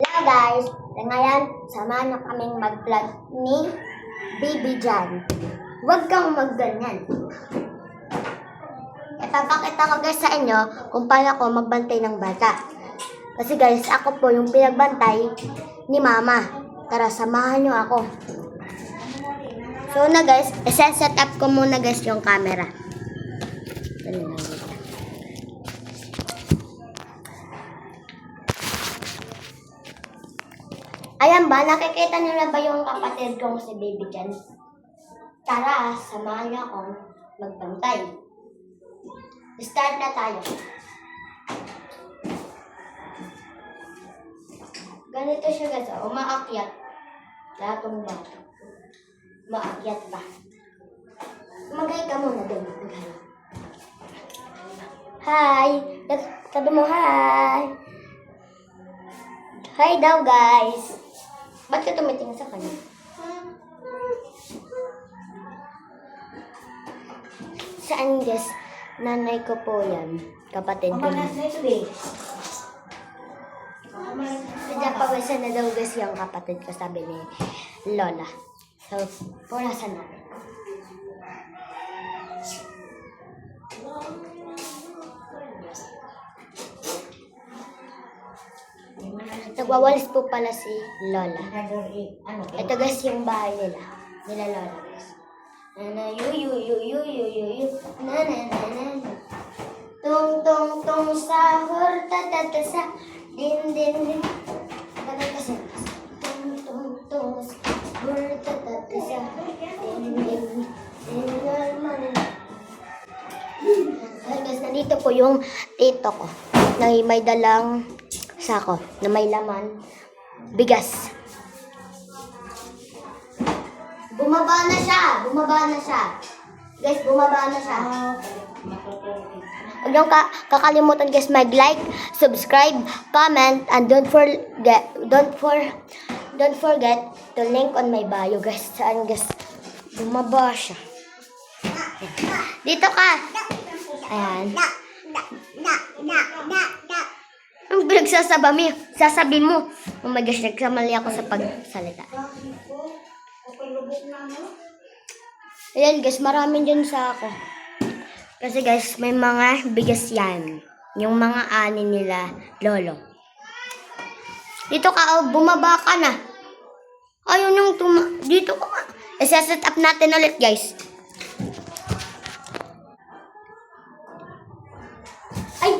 Hello guys! Ngayon, samahan niyo kaming mag-vlog ni Baby Jan. Huwag kang magganyan. Ipapakita ko guys sa inyo kung paano ako magbantay ng bata. Kasi guys, ako po yung pinagbantay ni Mama. Tara, samahan niyo ako. So na guys, set up ko muna guys yung camera. Ayan ba, nakikita niyo na ba yung kapatid kong si Baby Jan? Tara, samahan niyo akong magbantay. Start na tayo. Ganito siya guys, umaakyat. Latong ba? Umaakyat pa. Magay ka muna doon. Hi! Sabi mo hi! Hi daw guys! Ba't ka tumitingin sa kanya? Saan guys? Nanay ko po yan. Kapatid ko. Sadya pa wala na daw guys yung kapatid ko, sabi ni Lola. So, pulasan natin. Nagwawalis po pala si Lola. Ito guys yung bahay nila. Nila Lola guys. Tung tung tung sahur tatatasa din din din. Tatatasa. Tung tung tung sahur tatatasa din din din. Guys, nandito po yung tito ko na may dalang sako na may laman bigas. Bumaba na siya. Guys, bumaba na siya. Huwag niyong kakalimutan guys mag-like, subscribe, comment, and don't forget to link on my bio guys. Saan guys? Bumaba siya. Dito ka. Ayan. Ang sasabi mo. Oh my gosh, nagkamali ako sa pagsalita. Ayan guys, maraming dyan sa ako. Kasi guys, may mga bigas yan. Yung mga ani nila, lolo. Dito ka, oh, bumaba ka na. Ayun yung dito ka. Isa-set up natin ulit guys. Ay!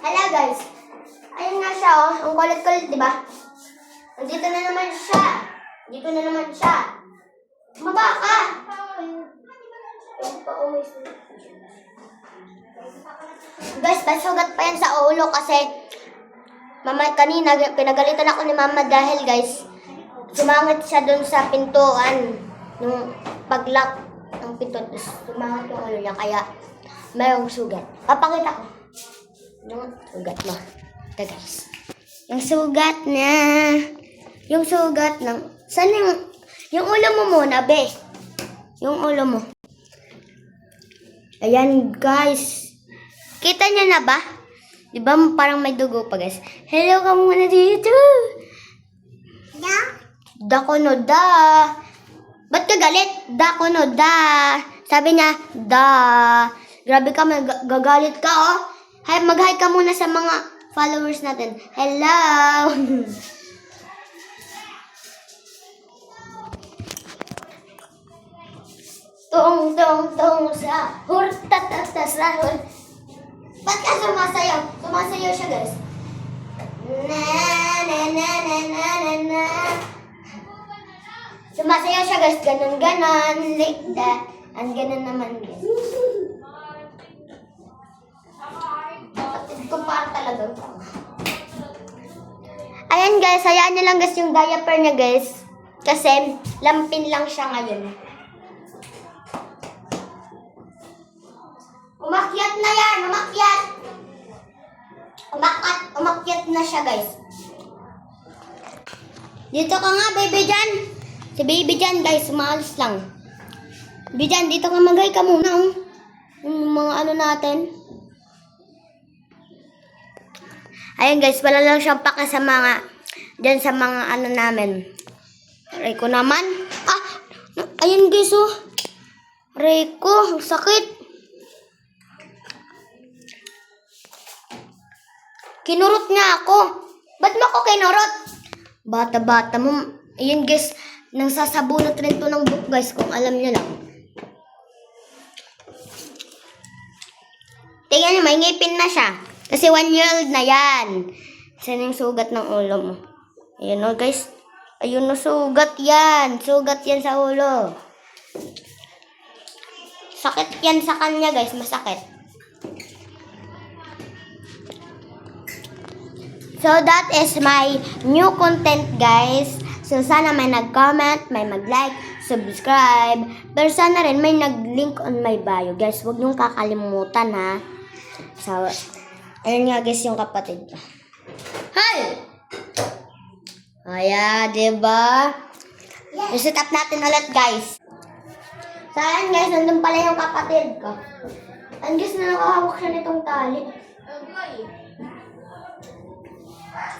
Hala guys. Ayun nga siya, oh. Ang kulit-kulit, di ba? Dito na naman siya. Bumaba ka! Guys, basugat pa yan sa ulo kasi kanina pinagalitan ako ni Mama dahil guys, sumangit siya dun sa pintuan nung pag-lock ng pinto. Sumangit yung ulo niya kaya mayroong sugat. Papakita ko. Yung sugat mo. Ito guys. Yung sugat ng saan yung ulo mo muna, be? Yung ulo mo. Ayan, guys. Kita niyo na ba? Di ba parang may dugo pa, guys? Hello ka muna dito. Dako no da. Ba't ka galit? Dako no da. Sabi niya, da. Grabe ka, gagalit ka, oh. Hi, mag-hi ka muna sa mga followers natin. Hello. Tung tung tung sahur tatata sahur. Ba't ka sumasayaw? Sumasayaw siya guys. Na na na na na na na. Sumasayaw siya guys. Ganon like that. And ganon naman guys. Kapatid ko para talaga. Ayan guys. Hayaan niyo lang guys yung diaper niya guys. Kasi lampin lang siya ngayon. Umakyat na yan! Umakyat na siya, guys. Dito ka nga, Baby Jan. Si Baby Jan, guys, maalis lang. Baby Jan, dito ka magay ka muna. Yung mga ano natin. Ayun, guys, wala lang siyang paka sa mga Diyan sa mga ano namin. Aray ko naman. Ah! Ayun guys oh. Aray ko, ang sakit. Kinurot niya ako. Ba't mo ako kinurot? Bata-bata mo. Ayun guys, nang sasabunot rin to ng book guys, kung alam niyo lang. Tingnan niyo, may ngipin na siya. Kasi 1 year old na yan. Saan yung sugat ng ulo mo? Ayun o guys. Ayun o, sugat yan. Sugat yan sa ulo. Sakit yan sa kanya guys, masakit. So that is my new content guys. So sana may nag-comment, may mag-like, subscribe. Pero sana rin may nag-link on my bio guys. Huwag niyong kakalimutan ha. So, ayun nga guys yung kapatid ko. Hi! Ayan, diba? I-set up natin ulit guys. So ayan guys, nandun pala yung kapatid ko. Ayan guys, na nakahawak siya nitong tali.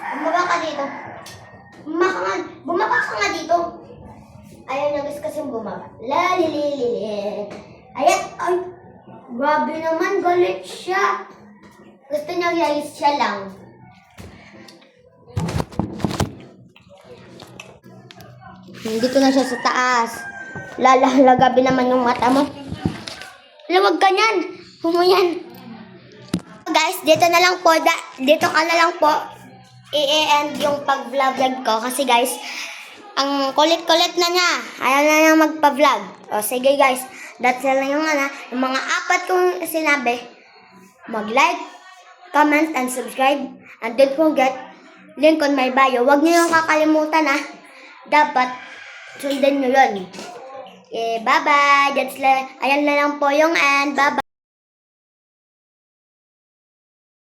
Bumaba ka dito. Bumaba ka nga dito. Ayaw niya guys kasi bumaba. Lalililili. Ayan. Ay. Grabe naman. Galit siya. Gusto niya guys siya lang. Dito na siya sa taas. Lalagabi naman yung mata mo. Huwag ka niyan. Humuyan. Guys, dito na lang po. Dito ka na lang po. I-end yung pag-vlog ko. Kasi guys, ang kulit-kulit na niya. Ayaw na niya magpa-vlog. O sige guys, that's na lang yung yung mga 4 kong sinabi. Mag-like, comment, and subscribe. And don't forget, link on my bio. Huwag niyo yung kakalimutan Dapat sundan nyo yun. Okay, bye-bye. Ayan na lang po yung end. Bye-bye.